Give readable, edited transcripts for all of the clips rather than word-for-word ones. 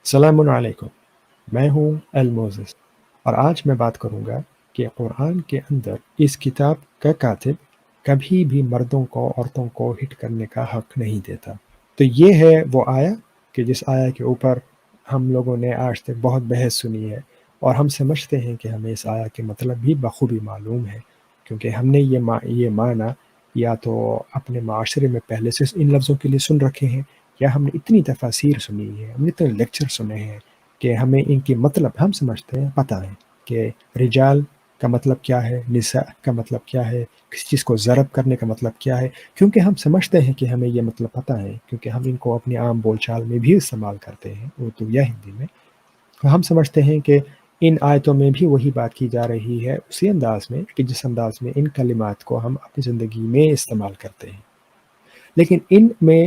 السلام علیکم، میں ہوں الموزس، اور آج میں بات کروں گا کہ قرآن کے اندر اس کتاب کا کاتب کبھی بھی مردوں کو عورتوں کو ہٹ کرنے کا حق نہیں دیتا۔ تو یہ ہے وہ آیا کہ جس آیا کے اوپر ہم لوگوں نے آج تک بہت بحث سنی ہے، اور ہم سمجھتے ہیں کہ ہمیں اس آیا کے مطلب بھی بخوبی معلوم ہے، کیونکہ ہم نے یہ مانا یا تو اپنے معاشرے میں پہلے سے ان لفظوں کے لیے سن رکھے ہیں، یا ہم نے اتنی تفاسیر سنی ہے، ہم نے اتنے لیکچر سنے ہیں کہ ہمیں ان کی مطلب ہم سمجھتے ہیں، پتہ ہے کہ رجال کا مطلب کیا ہے، نساء کا مطلب کیا ہے، کسی چیز کو ضرب کرنے کا مطلب کیا ہے، کیونکہ ہم سمجھتے ہیں کہ ہمیں یہ مطلب پتہ ہے، کیونکہ ہم ان کو اپنی عام بول چال میں بھی استعمال کرتے ہیں، اردو یا ہندی میں۔ ہم سمجھتے ہیں کہ ان آیتوں میں بھی وہی بات کی جا رہی ہے، اسی انداز میں کہ جس انداز میں ان کلمات کو ہم اپنی زندگی میں استعمال کرتے ہیں۔ لیکن ان میں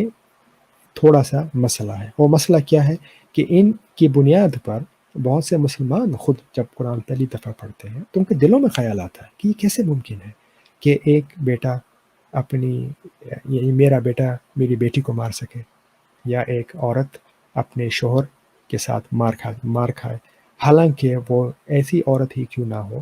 تھوڑا سا مسئلہ ہے، وہ مسئلہ کیا ہے کہ ان کی بنیاد پر بہت سے مسلمان خود جب قرآن پہلی دفعہ پڑھتے ہیں تو ان کے دلوں میں خیال آتا ہے کہ یہ کیسے ممکن ہے کہ ایک بیٹا یعنی میرا بیٹا میری بیٹی کو مار سکے، یا ایک عورت اپنے شوہر کے ساتھ مار کھائے، حالانکہ وہ ایسی عورت ہی کیوں نہ ہو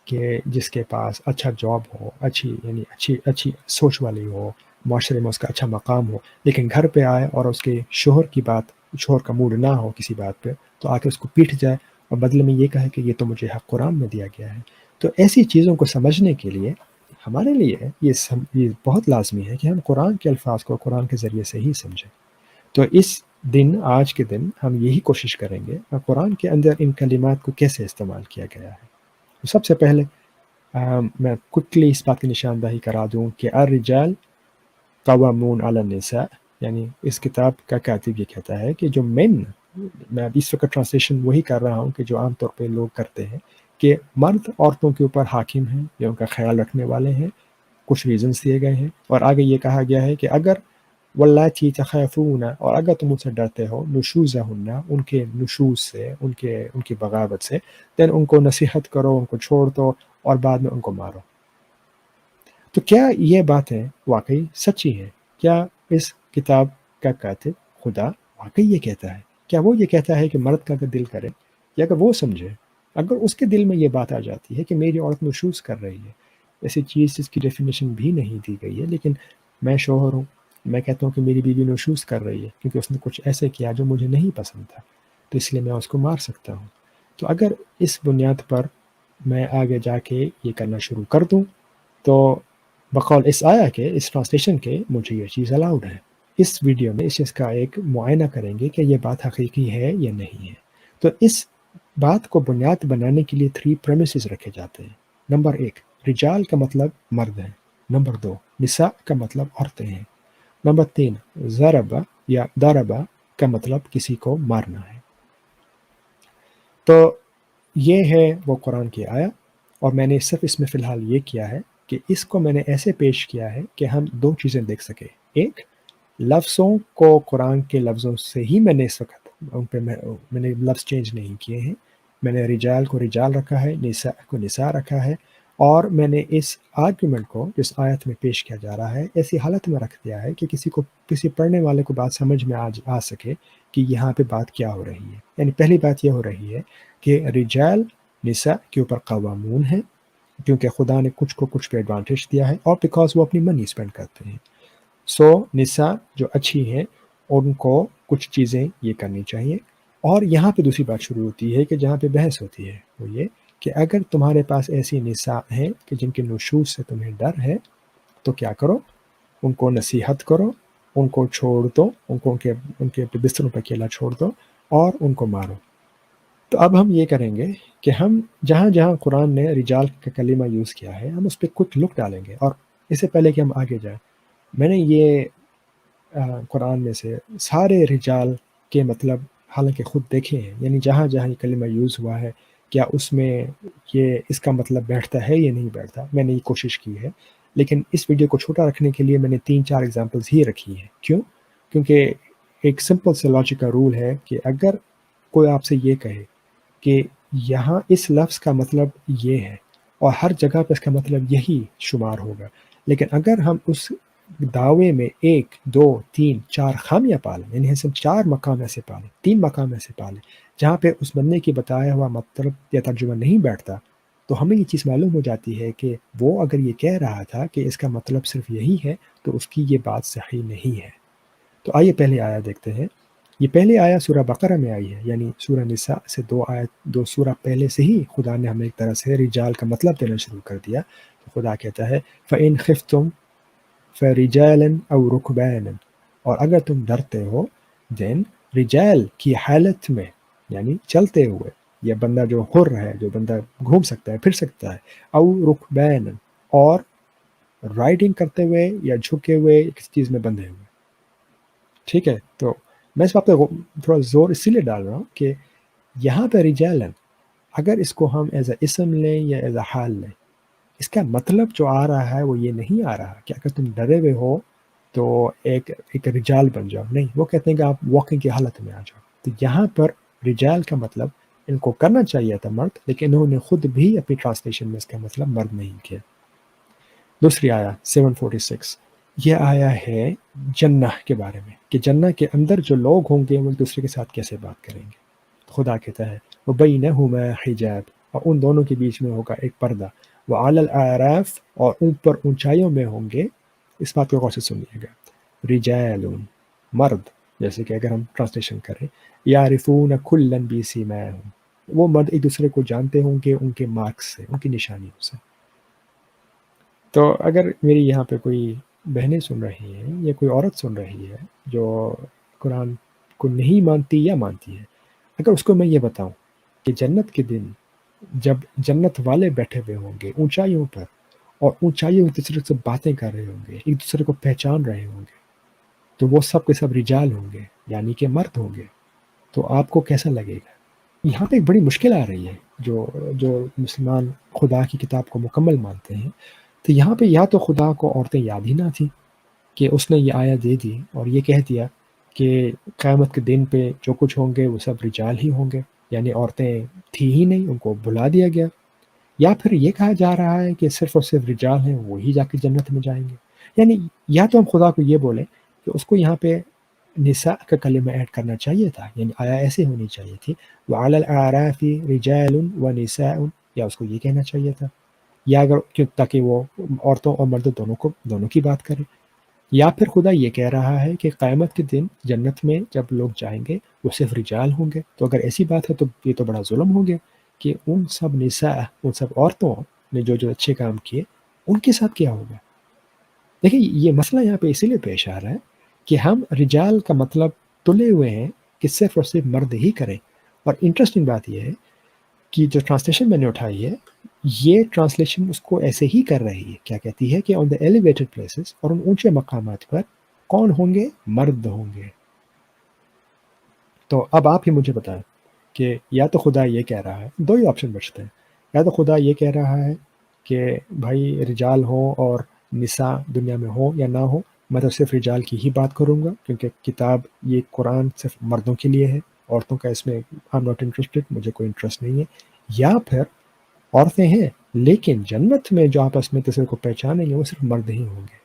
کہ جس کے پاس اچھا جاب ہو، اچھی سوچ والی ہو، معاشرے میں اس کا اچھا مقام ہو، لیکن گھر پہ آئے اور اس کے شوہر کا موڈ نہ ہو کسی بات پہ، تو آ کے اس کو پیٹ جائے اور بدلے میں یہ کہے کہ یہ تو مجھے حق قرآن میں دیا گیا ہے۔ تو ایسی چیزوں کو سمجھنے کے لیے ہمارے لیے یہ بہت لازمی ہے کہ ہم قرآن کے الفاظ کو قرآن کے ذریعے سے ہی سمجھیں۔ تو آج کے دن ہم یہی کوشش کریں گے کہ قرآن کے اندر ان کلمات کو کیسے استعمال کیا گیا ہے۔ سب سے پہلے میں کوئکلی اس بات کی نشاندہی کرا دوں کہ الرجال قوامون علی النساء، یعنی اس کتاب کا کاتب یہ کہتا ہے کہ جو میں اب اس وقت ٹرانسلیشن وہی کر رہا ہوں کہ جو عام طور پہ لوگ کرتے ہیں، کہ مرد عورتوں کے اوپر حاکم ہیں یا ان کا خیال رکھنے والے ہیں، کچھ ریزنس دیے گئے ہیں، اور آگے یہ کہا گیا ہے کہ اگر واللاتی تخافون، اور اگر تم ان سے ڈرتے ہو، نشوزہن، ان کے نشوز سے، ان کی بغاوت سے، دین ان کو نصیحت کرو، ان کو چھوڑ دو، اور بعد میں ان کو مارو۔ تو کیا یہ باتیں واقعی سچی ہیں؟ کیا اس کتاب کا کاتب خدا واقعی یہ کہتا ہے؟ کیا وہ یہ کہتا ہے کہ مرد کا اگر دل کرے، یا اگر وہ سمجھے، اگر اس کے دل میں یہ بات آ جاتی ہے کہ میری عورت نشوز کر رہی ہے، ایسی چیز جس کی ڈیفینیشن بھی نہیں دی گئی ہے، لیکن میں شوہر ہوں، میں کہتا ہوں کہ میری بیوی نشوز کر رہی ہے کیونکہ اس نے کچھ ایسے کیا جو مجھے نہیں پسند تھا، تو اس لیے میں اس کو مار سکتا ہوں۔ تو اگر اس بنیاد پر میں آگے جا کے یہ کرنا شروع کر دوں، تو بقول اس آیا کے، اس ٹرانسلیشن کے، مجھے یہ چیز الاؤڈ ہے۔ اس ویڈیو میں اس چیز کا ایک معائنہ کریں گے کہ یہ بات حقیقی ہے یا نہیں ہے۔ تو اس بات کو بنیاد بنانے کے لیے 3 پریمیسز رکھے جاتے ہیں۔ نمبر 1، رجال کا مطلب مرد ہے۔ نمبر 2، نساء کا مطلب عورتیں ہیں۔ نمبر 3، ضربہ یا ضربہ کا مطلب کسی کو مارنا ہے۔ تو یہ ہے وہ قرآن کی آیا، اور میں نے صرف اس میں فی الحال یہ کیا ہے کہ اس کو میں نے ایسے پیش کیا ہے کہ ہم 2 چیزیں دیکھ سکیں۔ ایک، لفظوں کو قرآن کے لفظوں سے ہی میں نے اس وقت ان پہ میں نے لفظ چینج نہیں کیے ہیں، میں نے رجال کو رجال رکھا ہے، نساء کو نساء رکھا ہے، اور میں نے اس آرگومنٹ کو جس آیت میں پیش کیا جا رہا ہے ایسی حالت میں رکھ دیا ہے کہ کسی پڑھنے والے کو بات سمجھ میں آ سکے کہ یہاں پہ بات کیا ہو رہی ہے۔ یعنی پہلی بات یہ ہو رہی ہے کہ رجال نساء کے اوپر قوامون ہیں، کیونکہ خدا نے کچھ کو کچھ پہ ایڈوانٹیج دیا ہے، اور بیکاز وہ اپنی منی اسپینڈ کرتے ہیں۔ سو نساء جو اچھی ہیں ان کو کچھ چیزیں یہ کرنی چاہیے۔ اور یہاں پہ دوسری بات شروع ہوتی ہے کہ جہاں پہ بحث ہوتی ہے وہ یہ کہ اگر تمہارے پاس ایسی نساء ہیں کہ جن کے نشوز سے تمہیں ڈر ہے، تو کیا کرو؟ ان کو نصیحت کرو، ان کو چھوڑ دو، ان کے بستروں پہ اکیلا چھوڑ دو، اور ان کو مارو۔ تو اب ہم یہ کریں گے کہ ہم جہاں جہاں قرآن نے رجال کا کلمہ یوز کیا ہے ہم اس پہ کچھ لک ڈالیں گے، اور اس سے پہلے کہ ہم آگے جائیں، میں نے یہ قرآن میں سے سارے رجال کے مطلب حالانکہ خود دیکھے ہیں، یعنی جہاں جہاں یہ کلمہ یوز ہوا ہے کیا اس میں اس کا مطلب بیٹھتا ہے یا نہیں بیٹھتا، میں نے یہ کوشش کی ہے۔ لیکن اس ویڈیو کو چھوٹا رکھنے کے لیے میں نے 3-4 ایگزامپلز ہی رکھی ہیں۔ کیوں؟ کیونکہ ایک سمپل سے لاجک کا رول ہے کہ اگر کوئی آپ سے یہ کہے کہ یہاں اس لفظ کا مطلب یہ ہے، اور ہر جگہ پہ اس کا مطلب یہی شمار ہوگا، لیکن اگر ہم اس دعوے میں 1 2 3 4 خامیاں پالیں، یعنی ہم 4 مقام ایسے پالیں، 3 مقام ایسے پالیں جہاں پہ اس بندے کی بتایا ہوا مطلب یا ترجمہ نہیں بیٹھتا، تو ہمیں یہ چیز معلوم ہو جاتی ہے کہ وہ اگر یہ کہہ رہا تھا کہ اس کا مطلب صرف یہی ہے تو اس کی یہ بات صحیح نہیں ہے۔ تو آئیے پہلے آیا دیکھتے ہیں۔ یہ پہلے آیا سورہ بقرہ میں آئی ہے، یعنی سورہ نساء سے 2 سورہ پہلے سے ہی خدا نے ہمیں ایک طرح سے رجال کا مطلب دینا شروع کر دیا۔ تو خدا کہتا ہے فَإِنْ خِفْتُمْ فَرِجَالًا أَوْ رُكْبَانًا، اور اگر تم ڈرتے ہو دین رجال کی حالت میں، یعنی چلتے ہوئے، یہ بندہ جو حر ہے، جو بندہ گھوم سکتا ہے پھر سکتا ہے، او رکبان، اور رائڈنگ کرتے ہوئے یا جھکے ہوئے کسی چیز میں بندھے ہوئے۔ ٹھیک ہے، تو میں اس بات پہ تھوڑا زور اسی لیے ڈال رہا ہوں کہ یہاں پہ رجالن اگر اس کو ہم ایز اے اسم لیں یا ایز اے حال لیں، اس کا مطلب جو آ رہا ہے وہ یہ نہیں آ رہا کہ اگر تم ڈرے ہوئے ہو تو ایک رجال بن جاؤ، نہیں، وہ کہتے ہیں کہ آپ واکنگ کی حالت میں آ جاؤ۔ تو یہاں پر رجال کا مطلب ان کو کرنا چاہیے تھا مرد، لیکن انہوں نے خود بھی اپنی ٹرانسلیشن میں اس کا مطلب مرد نہیں کیا۔ دوسری آیا 746، یہ آیا ہے جنہ کے بارے میں کہ جنہ کے اندر جو لوگ ہوں گے وہ ایک دوسرے کے ساتھ کیسے بات کریں گے۔ خدا کہتا ہے وَبَيْنَهُمَا حجاب، اور ان دونوں کے بیچ میں ہوگا ایک پردہ، وَعَلَى الْأَعْرَافِ، اور اوپر اونچائیوں میں ہوں گے، اس بات کو غور سے سنیے گا، رجال مرد، جیسے کہ اگر ہم ٹرانسلیشن کریں یعرفون کلا بسیماہم، وہ مرد ایک دوسرے کو جانتے ہوں گے ان کے مارکس سے، ان کی نشانیوں سے۔ تو اگر میری یہاں پہ کوئی بہنیں سن رہی ہیں یا کوئی عورت سن رہی ہے جو قرآن کو نہیں مانتی یا مانتی ہے، اگر اس کو میں یہ بتاؤں کہ جنت کے دن جب جنت والے بیٹھے ہوئے ہوں گے اونچائیوں پر، اور اونچائیوں ایک دوسرے سے باتیں کر رہے ہوں گے، ایک دوسرے کو پہچان رہے ہوں گے، تو وہ سب کے سب رجال ہوں گے، یعنی کہ مرد ہوں گے، تو آپ کو کیسا لگے گا؟ یہاں پہ ایک بڑی مشکل آ رہی ہے، جو مسلمان خدا کی کتاب کو مکمل مانتے ہیں، تو یہاں پہ یا تو خدا کو عورتیں یاد ہی نہ تھیں کہ اس نے یہ آیا دے دی اور یہ کہہ دیا کہ قیامت کے دن پہ جو کچھ ہوں گے وہ سب رجال ہی ہوں گے، یعنی عورتیں تھی ہی نہیں، ان کو بلا دیا گیا، یا پھر یہ کہا جا رہا ہے کہ صرف اور صرف رجال ہیں وہی جا کے جنت میں جائیں گے۔ یعنی یا تو ہم خدا کو یہ بولیں کہ اس کو یہاں پہ نساء کا کلمہ ایڈ کرنا چاہیے تھا، یعنی آیا ایسے ہونی چاہیے تھی وعلی الاعراف رجال ونساء، یا اس کو یہ کہنا چاہیے تھا، یا اگر تاکہ وہ عورتوں اور مردوں دونوں کی بات کرے، یا پھر خدا یہ کہہ رہا ہے کہ قیامت کے دن جنت میں جب لوگ جائیں گے وہ صرف رجال ہوں گے۔ تو اگر ایسی بات ہے تو یہ تو بڑا ظلم ہو گیا کہ ان سب نساء، ان سب عورتوں نے جو اچھے کام کیے ان کے ساتھ کیا ہوگا۔ دیکھیں یہ مسئلہ یہاں پہ اسی لیے پیش آ رہا ہے کہ ہم رجال کا مطلب تلے ہوئے ہیں کہ صرف اور صرف مرد ہی کریں، اور انٹرسٹنگ بات یہ ہے کہ جو ٹرانسلیشن میں نے اٹھائی ہے یہ ٹرانسلیشن اس کو ایسے ہی کر رہی ہے، کیا کہتی ہے کہ آن دا ایلیویٹڈ پلیسز، اور ان اونچے مقامات پر کون ہوں گے؟ مرد ہوں گے۔ تو اب آپ ہی مجھے بتائیں کہ یا تو خدا یہ کہہ رہا ہے، دو ہی آپشن بچتے ہیں، یا تو خدا یہ کہہ رہا ہے کہ بھائی رجال ہوں اور نساء دنیا میں ہوں یا نہ ہوں، میں تو صرف رجال کی ہی بات کروں گا کیونکہ کتاب یہ قرآن صرف مردوں کے لیے ہے، عورتوں کا اس میں I'm not interested، مجھے کوئی انٹرسٹ نہیں ہے، یا پھر عورتیں ہیں لیکن جنت میں جو آپس میں دوسرے کو پہچانیں گے وہ صرف مرد ہی ہوں گے۔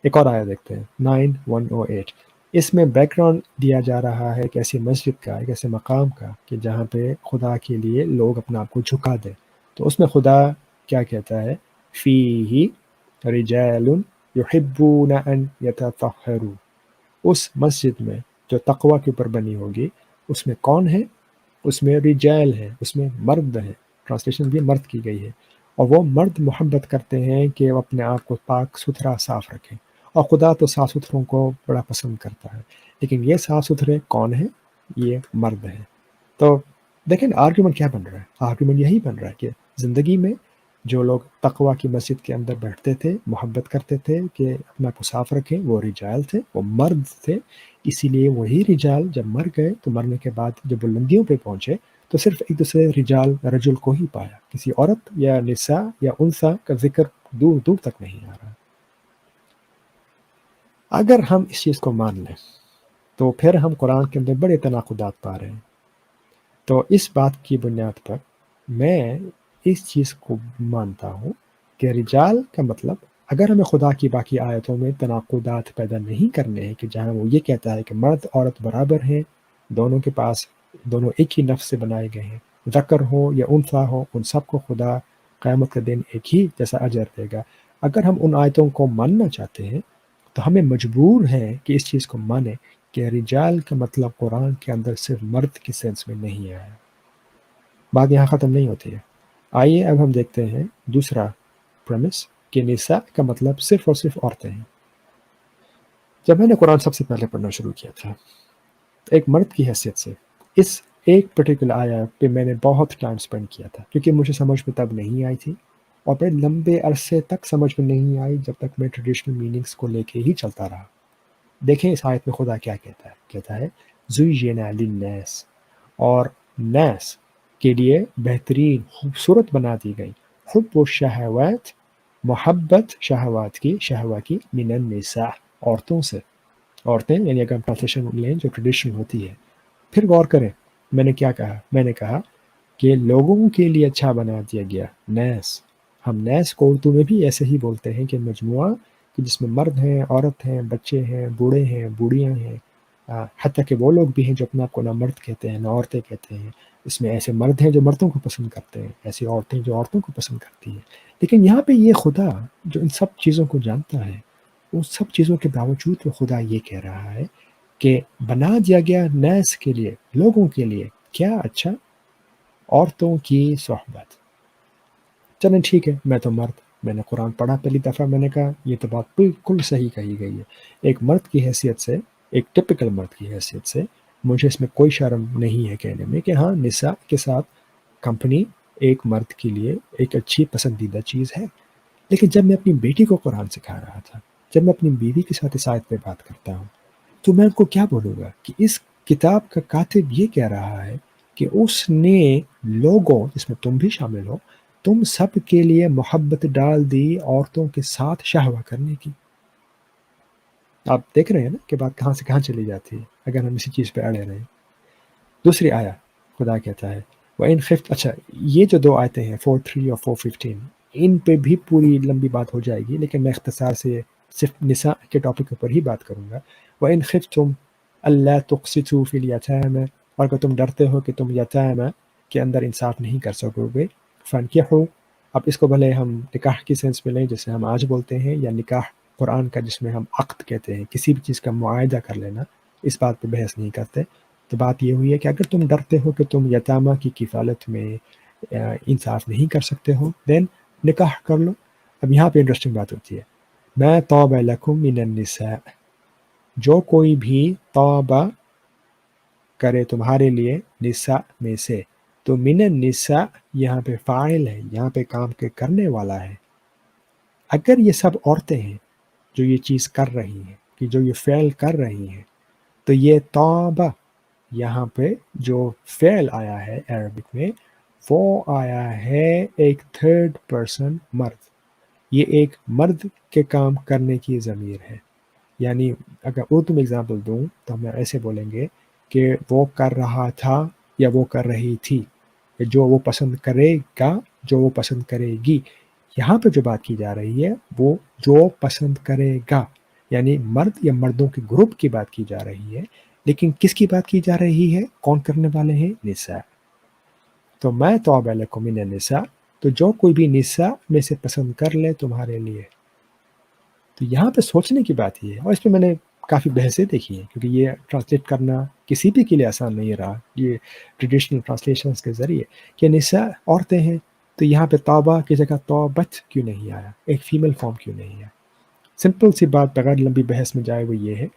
ایک اور آیا دیکھتے ہیں 9108، اس میں بیک گراؤنڈ دیا جا رہا ہے ایک ایسی مسجد کا، ایک ایسے مقام کا کہ جہاں پہ خدا کے لیے لوگ اپنا آپ کو جھکا دیں۔ تو اس میں خدا کیا کہتا ہے؟ فیہ رجال یحبون ان یتطہروا، اس مسجد میں جو تقوی کے اوپر بنی ہوگی اس میں کون ہے؟ اس میں رجال ہیں، اس میں مرد ہیں، ٹرانسلیشن بھی مرد کی گئی ہے، اور وہ مرد محبت کرتے ہیں کہ وہ اپنے آپ کو پاک ستھرا صاف رکھیں، اور خدا تو صاف ستھروں کو بڑا پسند کرتا ہے، لیکن یہ صاف ستھرے کون ہیں؟ یہ مرد ہیں۔ تو دیکھیں آرگیومنٹ کیا بن رہا ہے؟ آرگیومنٹ یہی بن رہا ہے کہ زندگی میں جو لوگ تقوی کی مسجد کے اندر بیٹھتے تھے، محبت کرتے تھے کہ اپنا کو صاف رکھیں، وہ رجال تھے، وہ مرد تھے، اسی لیے وہی رجال جب مر گئے تو مرنے کے بعد جب بلندیوں پہ پہنچے تو صرف ایک دوسرے رجال رجل کو ہی پایا، کسی عورت یا نساء یا انثیٰ کا ذکر دور دور تک نہیں آ رہا۔ اگر ہم اس چیز کو مان لیں تو پھر ہم قرآن کے اندر بڑے تناقضات پا رہے ہیں۔ تو اس بات کی بنیاد پر میں اس چیز کو مانتا ہوں کہ رجال کا مطلب اگر ہمیں خدا کی باقی آیتوں میں تناقضات پیدا نہیں کرنے ہیں کہ جہاں وہ یہ کہتا ہے کہ مرد عورت برابر ہیں، دونوں کے پاس دونوں ایک ہی نفس سے بنائے گئے ہیں، ذکر ہو یا انثیٰ ہو، ان سب کو خدا قیامت کے دن ایک ہی جیسا اجر دے گا، اگر ہم ان آیتوں کو ماننا چاہتے ہیں تو ہمیں مجبور ہیں کہ اس چیز کو مانیں کہ رجال کا مطلب قرآن کے اندر صرف مرد کی سینس میں نہیں آیا۔ بات یہاں ختم نہیں ہوتی ہے، آئیے اب ہم دیکھتے ہیں دوسرا پریمس کہ نساء کا مطلب صرف اور صرف عورتیں ہیں۔ جب میں نے قرآن سب سے پہلے پڑھنا شروع کیا تھا ایک مرد کی حیثیت سے، اس ایک پرٹیکولر آیا پہ میں نے بہت ٹائم سپینڈ کیا تھا کیونکہ مجھے سمجھ میں تب نہیں آئی تھی، اور بڑے لمبے عرصے تک سمجھ میں نہیں آئی جب تک میں ٹریڈیشنل میننگز کو لے کے ہی چلتا رہا۔ دیکھیں اس آیت میں خدا کیا کہتا ہے زُیِّنَ لِلنَّاسِ، اور ناس کے لیے بہترین خوبصورت بنا دی گئی، حب الشہوات، محبت شہوات کی، شہوہ کی، من النساء، عورتوں سے، عورتیں یعنی اگر ہم ٹرانسلیشن لیں جو ٹریڈیشنل ہوتی ہے۔ پھر غور کریں میں نے کیا کہا، میں نے کہا کہ لوگوں کے لیے اچھا بنا دیا گیا نیس، ہم نیس کو اردو میں بھی ایسے ہی بولتے ہیں کہ مجموعہ کہ جس میں مرد ہیں، عورت ہیں، بچے ہیں، بوڑھے ہیں، بوڑھیاں ہیں، حتیٰ کہ وہ لوگ بھی ہیں جو اپنے آپ کو نہ مرد کہتے ہیں نہ عورتیں کہتے ہیں، اس میں ایسے مرد ہیں جو مردوں کو پسند کرتے ہیں، ایسی عورتیں جو عورتوں کو پسند کرتی ہیں، لیکن یہاں پہ یہ خدا جو ان سب چیزوں کو جانتا ہے، ان سب چیزوں کے باوجود وہ خدا یہ کہہ رہا ہے کہ بنا دیا گیا نیس کے لیے، لوگوں کے لیے کیا اچھا، عورتوں کی صحبت۔ چلیں ٹھیک ہے، میں تو مرد، میں نے قرآن پڑھا پہلی دفعہ، میں نے کہا یہ تو بات بالکل صحیح کہی گئی ہے، ایک مرد کی حیثیت سے، ایک ٹپکل مرد کی حیثیت سے مجھے اس میں کوئی شرم نہیں ہے کہنے میں کہ ہاں نساء کے ساتھ کمپنی ایک مرد کے لیے ایک اچھی پسندیدہ چیز ہے۔ لیکن جب میں اپنی بیٹی کو قرآن سکھا رہا تھا، جب میں اپنی بیوی کے ساتھ اس آیت پہ بات کرتا ہوں، تو میں ان کو کیا بولوں گا کہ اس کتاب کا کاتب یہ کہہ رہا ہے کہ اس نے لوگوں جس میں تم بھی شامل ہو، تم سب کے لیے محبت ڈال دی عورتوں کے ساتھ شہوہ کرنے کی۔ آپ دیکھ رہے ہیں نا کہ بات کہاں سے کہاں چلی جاتی ہے اگر ہم اسی چیز پہ اڑے رہیں۔ دوسری آیا خدا کہتا ہے وَإِنْ خِفْتُمْ، اچھا یہ جو دو آیتیں ہیں 4:3 اور 4:15 ان پہ بھی پوری لمبی بات ہو جائے گی، لیکن میں اختصار سے صرف نساء کے ٹاپک کے اوپر ہی بات کروں گا۔ وَإِنْ خِفْتُمْ أَلَّا تُقْسِطُوا فِي الْيَتَامَى، اور اگر تم ڈرتے ہو کہ تم یتامى کے اندر انصاف نہیں کر سکو گے، فَانْكِحُوا، اب اس کو بھلے ہم نکاح کی سینس میں لیں جسے ہم آج بولتے ہیں، یا نکاح قرآن کا جس میں ہم عقد کہتے ہیں، کسی بھی چیز کا معاہدہ کر لینا، اس بات پہ بحث نہیں کرتے۔ تو بات یہ ہوئی ہے کہ اگر تم ڈرتے ہو کہ تم یتامہ کی کفالت میں انصاف نہیں کر سکتے ہو، دین نکاح کر لو۔ اب یہاں پہ انٹرسٹنگ بات ہوتی ہے، ما طاب لکم من النساء، جو کوئی بھی طابہ کرے تمہارے لیے نساء میں سے، تو من النساء یہاں پہ فاعل ہے، یہاں پہ کام کے کرنے والا ہے۔ اگر یہ سب عورتیں ہیں جو یہ چیز کر رہی ہیں، کہ جو یہ فعل کر رہی ہیں، تو یہ طابہ یہاں پہ جو فعل آیا ہے عربک میں، وہ آیا ہے ایک تھرڈ پرسن مرد، یہ ایک مرد کے کام کرنے کی ضمیر ہے۔ یعنی اگر اردو میں اگزامپل دوں تو ہم ایسے بولیں گے کہ وہ کر رہا تھا یا وہ کر رہی تھی، جو وہ پسند کرے گا، جو وہ پسند کرے گی۔ یہاں پہ جو بات کی جا رہی ہے وہ جو پسند کرے گا، یعنی مرد یا مردوں کے گروپ کی بات کی جا رہی ہے، لیکن کس کی بات کی جا رہی ہے، کون کرنے والے ہیں، نساء۔ تو میں طاب لکم من النساء، تو جو کوئی بھی نساء میں سے پسند کر لے تمہارے لیے۔ تو یہاں پہ سوچنے کی بات یہ ہے، اور اس پہ میں نے کافی بحثیں دیکھی ہیں کیونکہ یہ ٹرانسلیٹ کرنا کسی بھی کے لیے آسان نہیں رہا، یہ ٹریڈیشنل ٹرانسلیشنز کے ذریعے کہ نساء عورتیں ہیں، تو یہاں پہ طابہ کی جگہ طابت کیوں نہیں آیا، ایک فیمیل فارم کیوں نہیں آیا۔ سمپل سی بات بغیر لمبی بحث میں جائے وہ یہ ہے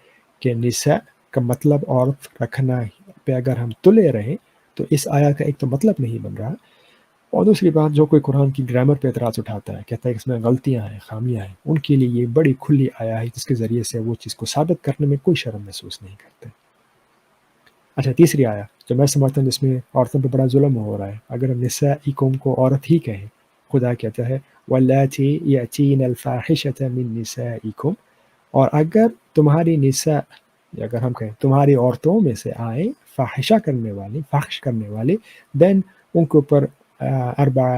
کہ نساء کا مطلب عورت رکھنا پہ اگر ہم تلے رہیں تو اس آیا کا ایک تو مطلب نہیں بن رہا، اور دوسری بات جو کوئی قرآن کی گرامر پہ اعتراض اٹھاتا ہے، کہتا ہے کہ اس میں غلطیاں ہیں، خامیاں ہیں، ان کے لیے یہ بڑی کھلی آیا ہے جس کے ذریعے سے وہ چیز کو ثابت کرنے میں کوئی شرم محسوس نہیں کرتے۔ اچھا تیسری آیا جو میں سمجھتا ہوں جس میں عورتوں پہ بڑا ظلم ہو رہا ہے، اگر ہم نسائکم کو عورت ہی کہیں، خدا کہتا ہے واللاتی یأتین الفاحشۃ من نسائکم، اور اگر تمہاری نساء، یا اگر ہم کہیں تمہاری عورتوں میں سے آئیں فاحشہ کرنے والی، فحش کرنے والی، دین ان کے اوپر اربع،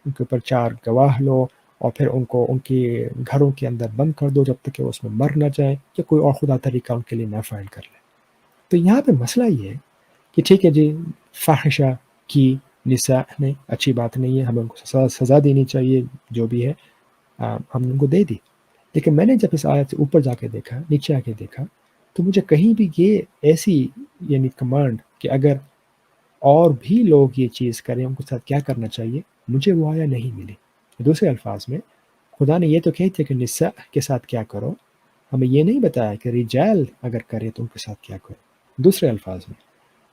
ان کے اوپر 4 گواہ لو، اور پھر ان کو ان کے گھروں کے اندر بند کر دو جب تک کہ وہ اس میں مر نہ جائیں یا کوئی اور خدا طریقہ ان کے لیے نہ فائنڈ کر لیں۔ تو یہاں پہ مسئلہ یہ ہے کہ ٹھیک ہے جی، فاحشہ کی نساء نے اچھی بات نہیں ہے، ہمیں ان کو سزا دینی چاہیے، جو بھی ہے ہم ان کو دے دی، لیکن میں نے جب اس آیت سے اوپر جا کے دیکھا، نیچے آ کے دیکھا، تو مجھے کہیں بھی یہ ایسی یعنی کمانڈ کہ اگر اور بھی لوگ یہ چیز کریں ان کے ساتھ کیا کرنا چاہیے، مجھے وہ آیا نہیں ملی۔ دوسرے الفاظ میں خدا نے یہ تو کہتے کہ نساء کے ساتھ کیا کرو، ہمیں یہ نہیں بتایا کہ رجال اگر کرے تو ان کے ساتھ کیا کرو۔ دوسرے الفاظ میں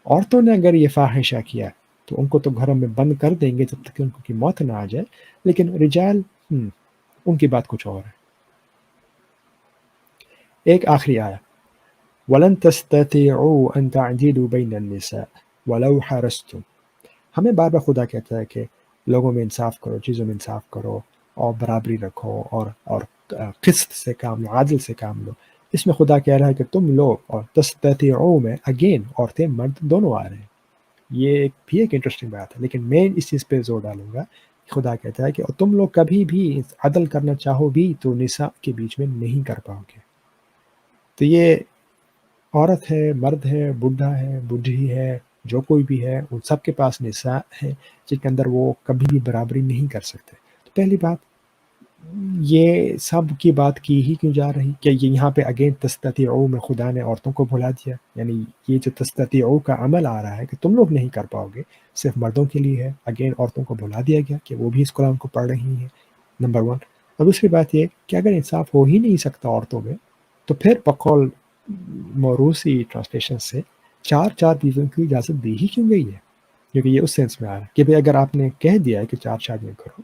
عورتوں نے اگر یہ فاحشہ کیا تو ان کو تو گھروں میں بند کر دیں گے جب تک کہ ان کی موت نہ آ جائے، لیکن رجال ان کی بات کچھ اور ہے۔ ایک آخری آیا وَلَن تَسْتَطِيعُوا أَن تَعْدِلُوا بَيْنَ النِّسَاءِ وَلَوْ حَرَصْتُمْ۔ ہمیں بار بار خدا کہتا ہے کہ لوگوں میں انصاف کرو، چیزوں میں انصاف کرو اور برابری رکھو اور قسط سے کام لو، عادل سے کام لو۔ اس میں خدا کہہ رہا ہے کہ تم لوگ، اور تستطيعوا میں اگین عورتیں مرد دونوں آ رہے ہیں۔ یہ بھی ایک انٹرسٹنگ بات ہے، لیکن میں اس چیز پہ زور ڈالوں گا کہ خدا کہتا ہے کہ تم لوگ کبھی بھی عدل کرنا چاہو بھی تو نساء کے بیچ میں نہیں کر پاؤ گے۔ تو یہ عورت ہے، مرد ہے، بڈھا ہے، بڈھی ہے، جو کوئی بھی ہے، ان سب کے پاس نساء ہے جن کے اندر وہ کبھی بھی برابری نہیں کر سکتے۔ تو پہلی بات، یہ سب کی بات کی ہی کیوں جا رہی کہ یہ یہاں پہ اگین تستطیعوا میں خدا نے عورتوں کو بھلا دیا، یعنی یہ جو تستطیعوا کا عمل آ رہا ہے کہ تم لوگ نہیں کر پاؤ گے، صرف مردوں کے لیے ہے، اگین عورتوں کو بھلا دیا گیا کہ وہ بھی اس قرآن کو پڑھ رہی ہیں، نمبر ون۔ اور دوسری بات یہ کہ اگر انصاف ہو ہی نہیں سکتا عورتوں میں، تو پھر بقول موروثی ٹرانسلیشن سے چار بیویوں کی اجازت دی ہی کیوں گئی ہے؟ کیونکہ یہ اس سینس میں آ رہا ہے کہ بھئی اگر آپ نے کہہ دیا ہے کہ 4 شادیاں کرو،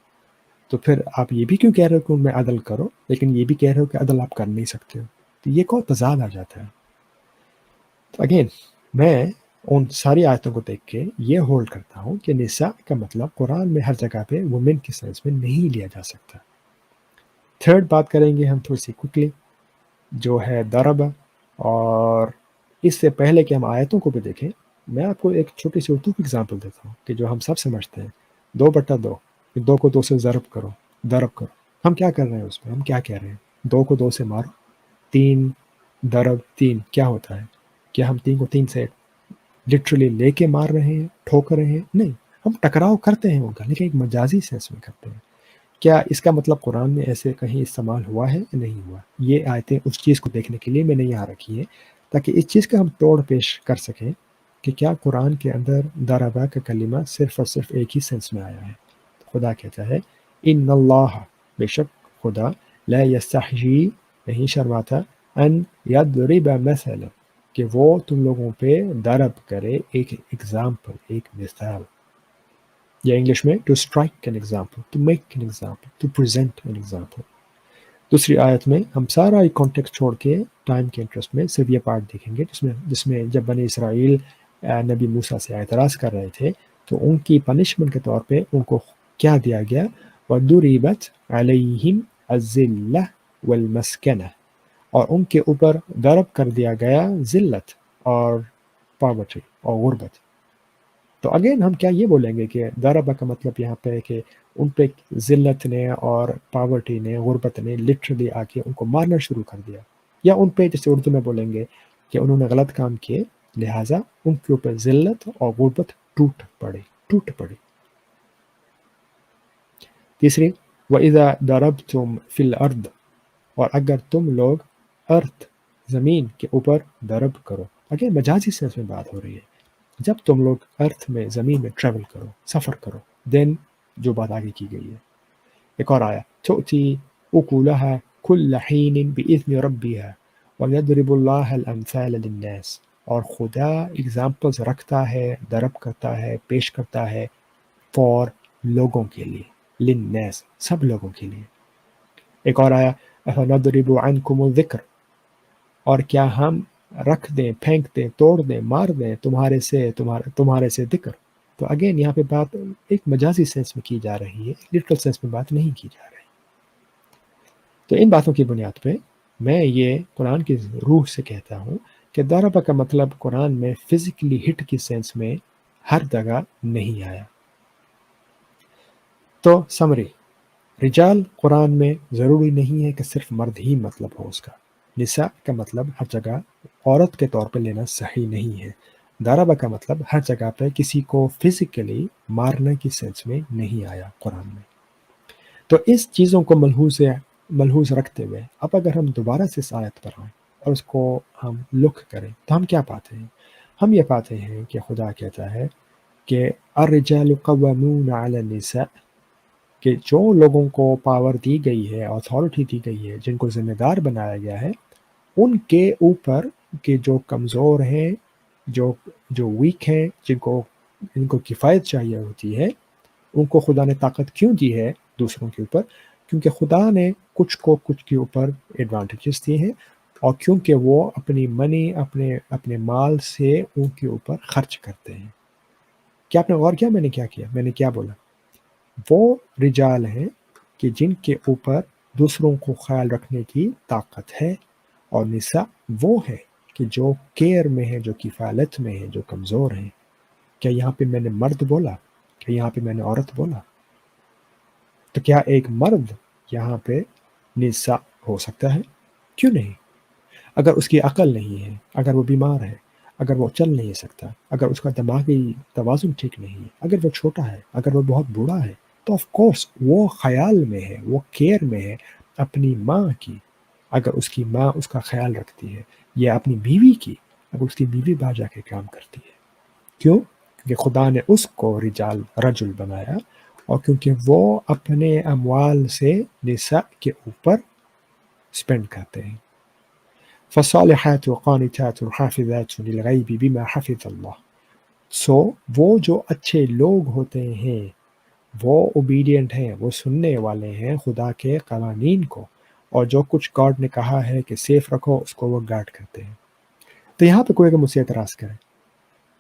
تو پھر آپ یہ بھی کیوں کہہ رہے ہو کہ ان میں عدل کرو، لیکن یہ بھی کہہ رہے ہو کہ عدل آپ کر نہیں سکتے ہو؟ تو یہ کوئی تضاد آ جاتا ہے۔ تو اگین میں ان ساری آیتوں کو دیکھ کے یہ ہولڈ کرتا ہوں کہ نساء کا مطلب قرآن میں ہر جگہ پہ وومن کے سینس میں نہیں لیا جا سکتا۔ تھرڈ بات کریں گے ہم تھوڑی سی کوئکلی، جو ہے ضرب، اور اس سے پہلے کہ ہم آیتوں کو بھی دیکھیں، میں آپ کو ایک چھوٹی سی اردو کی اگزامپل دیتا ہوں کہ جو ہم سب سمجھتے ہیں، 2/2، 2 کو 2 سے ضرب کرو، ضرب کرو، ہم کیا کر رہے ہیں اس میں، ہم کیا کہہ رہے ہیں، 2 کو 2 سے مارو، 3 ضرب 3 کیا ہوتا ہے؟ کیا ہم 3 کو 3 سے لٹرلی لے کے مار رہے ہیں، ٹھوک رہے ہیں؟ نہیں، ہم ٹکراؤ کرتے ہیں ان کا، لیکن ایک مجازی سینس میں کرتے ہیں۔ کیا اس کا مطلب قرآن میں ایسے کہیں استعمال ہوا ہے یا نہیں ہوا؟ یہ آیتیں اس چیز کو دیکھنے کے لیے میں نے یہاں رکھی ہیں تاکہ اس چیز کا ہم توڑ پیش کر سکیں کہ کیا قرآن کے اندر ضربہ کا کلمہ صرف اور صرف ایک ہی سینس میں آیا ہے۔ خدا کہتا ہے ان اللہ، بے شک خدا، لا یستحیی، نہیں شرماتا، ان یضرب مثلا، کہ وہ تم لوگوں پہ ضرب کرے ایک ایگزامپل، ایک مثال، یا انگلش میں to strike an example, to make an example, to present an example. دوسری آیت میں ہم سارا ایک کانٹیکسٹ چھوڑ کے ٹائم کے انٹرسٹ میں صرف یہ پارٹ دیکھیں گے جس میں جب بنی اسرائیل نبی موسیٰ سے اعتراض کر رہے تھے تو ان کی پنشمنٹ کے طور پہ ان کو کیا دیا گیا، وَضُرِبَتْ عَلَيْهِمْ الذِّلَّةُ وَالْمَسْكَنَةُ، اور ان کے اوپر ضرب کر دیا گیا ذلت اور پاورٹی اور غربت۔ تو اگین ہم کیا یہ بولیں گے کہ ضربہ کا مطلب یہاں پہ ہے کہ ان پہ ذلت نے اور پاورٹی نے، غربت نے لٹرلی آ کے ان کو مارنا شروع کر دیا، یا ان پہ جیسے اردو میں بولیں گے کہ انہوں نے غلط کام کیے لہٰذا ان کے اوپر ذلت اور غربت ٹوٹ پڑی۔ تیسری، وَإِذَا ضَرَبْتُمْ فِي الْأَرْضِ، اور اگر تم لوگ ارتھ، زمین کے اوپر ضرب کرو، اگین مجازی سینس میں بات ہو رہی ہے، جب تم لوگ ارتھ میں، زمین میں ٹریول کرو، سفر کرو، دین جو بات آگے کی گئی ہے۔ ایک اور آیا تؤتی اکلها کل حین باذن ربها ویضرب اللہ الامثال للناس، اور خدا اگزامپلز رکھتا ہے، ضرب کرتا ہے، پیش کرتا ہے فار لوگوں کے لیے، للناس سب لوگوں کے لیے۔ ایک اور آیا افنضرب عنکم الذکر، اور کیا ہم رکھ دیں، پھینک دیں، توڑ دیں، مار دیں تمہارے سے ذکر۔ تو اگین یہاں پہ بات ایک مجازی سینس میں کی جا رہی ہے، لٹرل سینس میں بات نہیں کی جا رہی۔ تو ان باتوں کی بنیاد پہ میں یہ قرآن کی روح سے کہتا ہوں کہ ضربہ کا مطلب قرآن میں فزیکلی ہٹ کی سینس میں ہر جگہ نہیں آیا۔ تو سمری، رجال قرآن میں ضروری نہیں ہے کہ صرف مرد ہی مطلب ہو اس کا، نساء کا مطلب ہر جگہ عورت کے طور پہ لینا صحیح نہیں ہے، ضربہ کا مطلب ہر جگہ پہ کسی کو فزیکلی مارنے کی سینس میں نہیں آیا قرآن میں۔ تو اس چیزوں کو ملحوظ رکھتے ہوئے اب اگر ہم دوبارہ سے اس آیت پر آئیں اور اس کو ہم لک کریں تو ہم کیا پاتے ہیں؟ ہم یہ پاتے ہیں کہ خدا کہتا ہے کہ الرجال قوامون علی النساء، کہ جو لوگوں کو پاور دی گئی ہے، اتھارٹی دی گئی ہے، جن کو ذمہ دار بنایا گیا ہے، ان کے اوپر کہ جو کمزور ہیں، جو جو ویک ہیں، جن کو کفایت چاہیے ہوتی ہے، ان کو خدا نے طاقت کیوں دی ہے دوسروں کے اوپر؟ کیونکہ خدا نے کچھ کو کچھ کے اوپر ایڈوانٹیجز دیے ہیں، اور کیونکہ وہ اپنی منی اپنے مال سے ان کے اوپر خرچ کرتے ہیں۔ کیا آپ نے غور کیا میں نے کیا بولا؟ وہ رجال ہیں کہ جن کے اوپر دوسروں کو خیال رکھنے کی طاقت ہے، اور نساء وہ ہے کہ جو کیئر میں ہے، جو کفالت میں ہے، جو کمزور ہیں۔ کیا یہاں پہ میں نے مرد بولا؟ کیا یہاں پہ میں نے عورت بولا؟ تو کیا ایک مرد یہاں پہ نساء ہو سکتا ہے؟ کیوں نہیں؟ اگر اس کی عقل نہیں ہے، اگر وہ بیمار ہے، اگر وہ چل نہیں سکتا، اگر اس کا دماغی توازن ٹھیک نہیں ہے، اگر وہ چھوٹا ہے، اگر وہ بہت بوڑھا ہے، تو آف کورس وہ خیال میں ہے، وہ کیئر میں ہے اپنی ماں کی، اگر اس کی ماں اس کا خیال رکھتی ہے، یا اپنی بیوی کی، اگر اس کی بیوی باہر جا کے کام کرتی ہے۔ کیوں؟ کیونکہ خدا نے اس کو رجل بنایا، اور کیونکہ وہ اپنے اموال سے نساء کے اوپر سپینڈ کرتے ہیں۔ فالصالحات قانتات حافظات للغیب بما حفظ اللہ، سو وہ جو اچھے لوگ ہوتے ہیں وہ اوبیڈینٹ ہیں، وہ سننے والے ہیں خدا کے قوانین کو، اور جو کچھ گاڈ نے کہا ہے کہ سیف رکھو اس کو وہ گارڈ کرتے ہیں۔ تو یہاں پہ کوئی اگر مجھ سے اعتراض کرے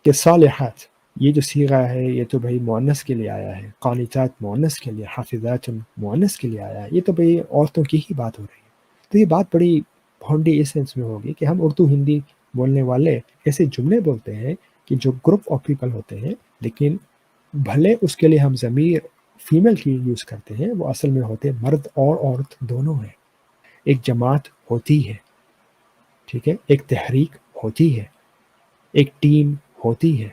کہ صالحات یہ جو صیغہ ہے یہ تو بھائی مؤنث کے لیے آیا ہے، قانتات مؤنث کے لیے، حافظات مؤنث کے لیے آیا ہے، یہ تو بھائی عورتوں کی ہی بات ہو رہی ہے، تو یہ بات بڑی بھونڈی اس سینس میں ہوگی کہ ہم اردو ہندی بولنے والے ایسے جملے بولتے ہیں کہ جو گروپ آف پیپل ہوتے ہیں، لیکن بھلے اس کے لیے ہم ضمیر فیمیل کی یوز کرتے ہیں، وہ اصل میں ہوتے مرد اور عورت دونوں ہیں۔ ایک جماعت ہوتی ہے، ٹھیک ہے، ایک تحریک ہوتی ہے، ایک ٹیم ہوتی ہے،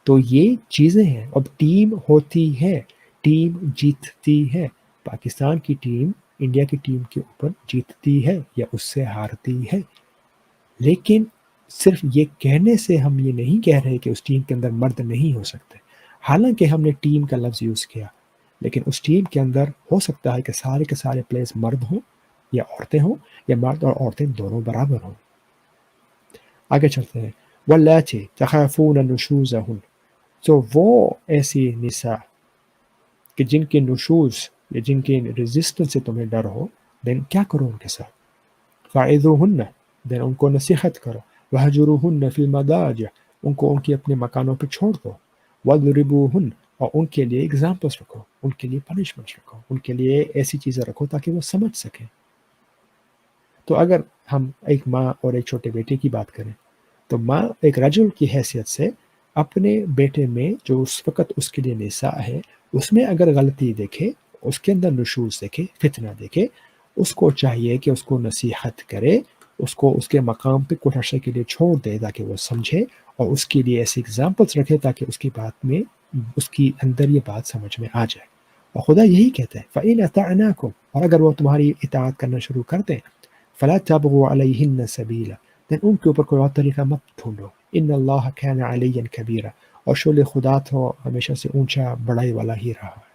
تو یہ چیزیں ہیں۔ اب ٹیم ہوتی ہے، ٹیم جیتتی ہے، پاکستان کی ٹیم انڈیا کی ٹیم کے اوپر جیتتی ہے یا اس سے ہارتی ہے، لیکن صرف یہ کہنے سے ہم یہ نہیں کہہ رہے کہ اس ٹیم کے اندر مرد نہیں ہو سکتے، حالانکہ ہم نے ٹیم کا لفظ یوز کیا، لیکن اس ٹیم کے اندر ہو سکتا ہے کہ سارے کے سارے پلیئرز مرد ہوں یا عورتیں ہوں، یا مرد اور عورتیں دونوں برابر ہوں۔ آگے چلتے ہیں، واللاتی تخافون نشوزہن، تو وہ ایسی نساء کہ جن کے نشوز یا جن کے ریزسٹنس سے تمہیں ڈر ہو، دین کیا کرو ان کے ساتھ؟ فَعِذُوهُنَّ، دین ان کو نصیحت کرو، وَهْجُرُوهُنَّ فِي الْمَضَاجِعِ، ان کو ان کی اپنے مکانوں پہ چھوڑ دو، وَاضْرِبُوهُنَّ، اور ان کے لیے ایگزامپلس رکھو، ان کے لیے پنشمنٹ رکھو، ان کے لیے ایسی چیزیں رکھو تاکہ وہ سمجھ سکیں۔ تو اگر ہم ایک ماں اور ایک چھوٹے بیٹے کی بات کریں، تو ماں ایک رجل کی حیثیت سے اپنے بیٹے میں جو اس وقت اس کے لیے نساء ہے، اس میں اگر غلطی دیکھے، اس کے اندر نشوز دیکھے، فتنہ دیکھے، اس کو چاہیے کہ اس کو نصیحت کرے، اس کو اس کے مقام پہ کچھ عرصے کے لیے چھوڑ دے تاکہ وہ سمجھے، اور اس کے لیے ایسے اگزامپلس رکھے تاکہ اس کی بات میں، اس کی اندر یہ بات سمجھ میں آ جائے۔ اور خدا یہی کہتا ہے فَإِنْ أَطَعْنَاكُمْ، اور اگر وہ تمہاری اطاعت کرنا شروع کر دیں، فَلَا تَبْغُوا عَلَيْهِنَّ سَبِيلًا، دین ان کے اوپر کوئی اور طریقہ مت ڈھونڈو، ان اللہ کان علیٰ کبیرہ، اور شول خدا تو ہمیشہ سے اونچا بڑائی والا ہی رہا ہے۔